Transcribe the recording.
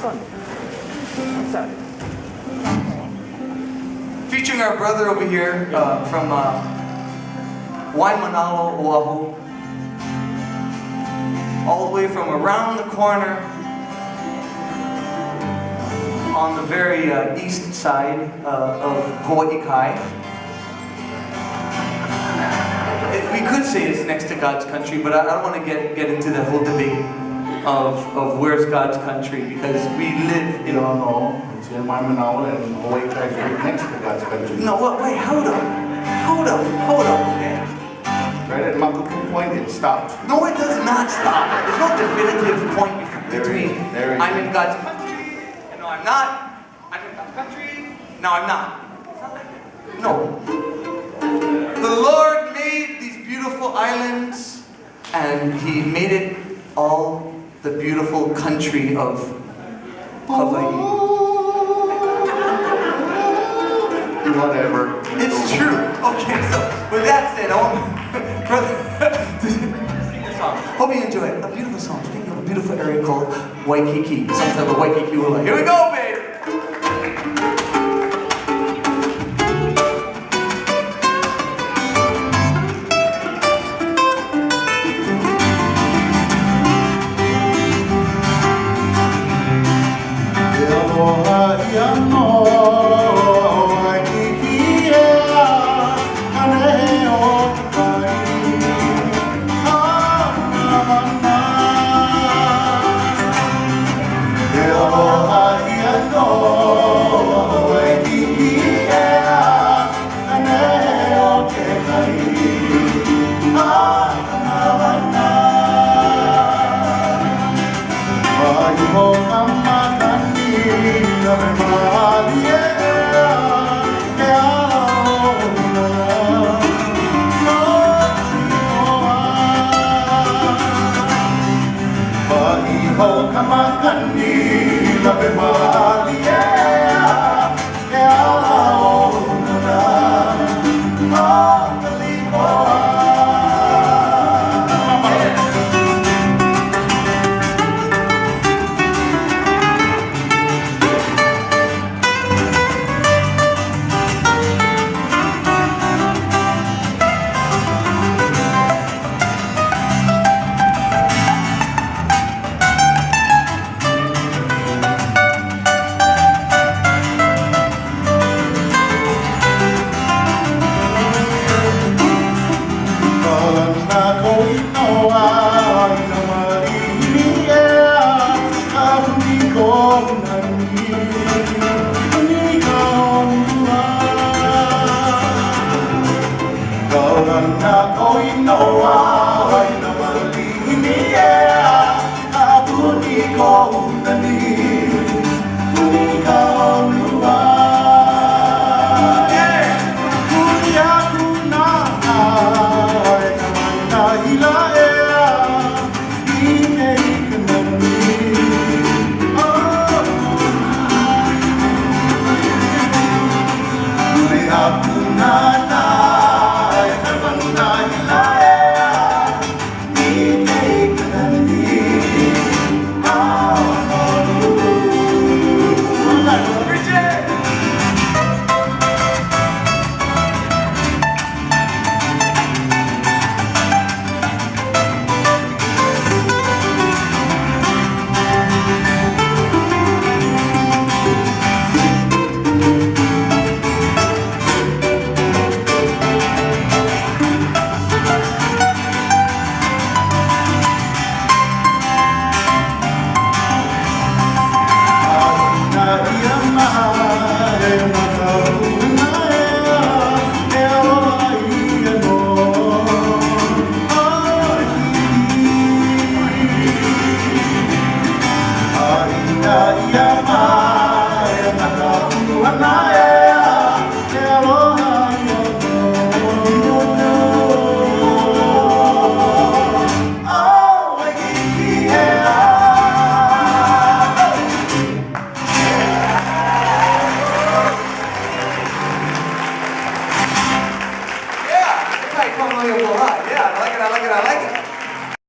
fun. What's that? Featuring our brother over here from Maunalua, Oahu. All the way from around the corner on the very east side of Hawai'i. We could say it's next to God's country, but I don't want to get into the whole debate of where's God's country, because we live in... No, it's in Maunalua and Hawai'i is right next to God's country. No, wait, hold up, okay? Right at Makupu Point, it stops. No, it does not stop. There's no definitive point between I'm in God's country and no, I'm not. I'm in God's country, no, I'm not. It's not like that. No. The Lord made these beautiful islands, and He made it all the beautiful country of Hawaii. Whatever. It's true. Okay, so with that said, I want brother to sing a song. Hope you enjoy it. A beautiful song. Speaking of a beautiful area called Waikiki, some type of Waikiki Hula. Here we go, babe. Kaonohi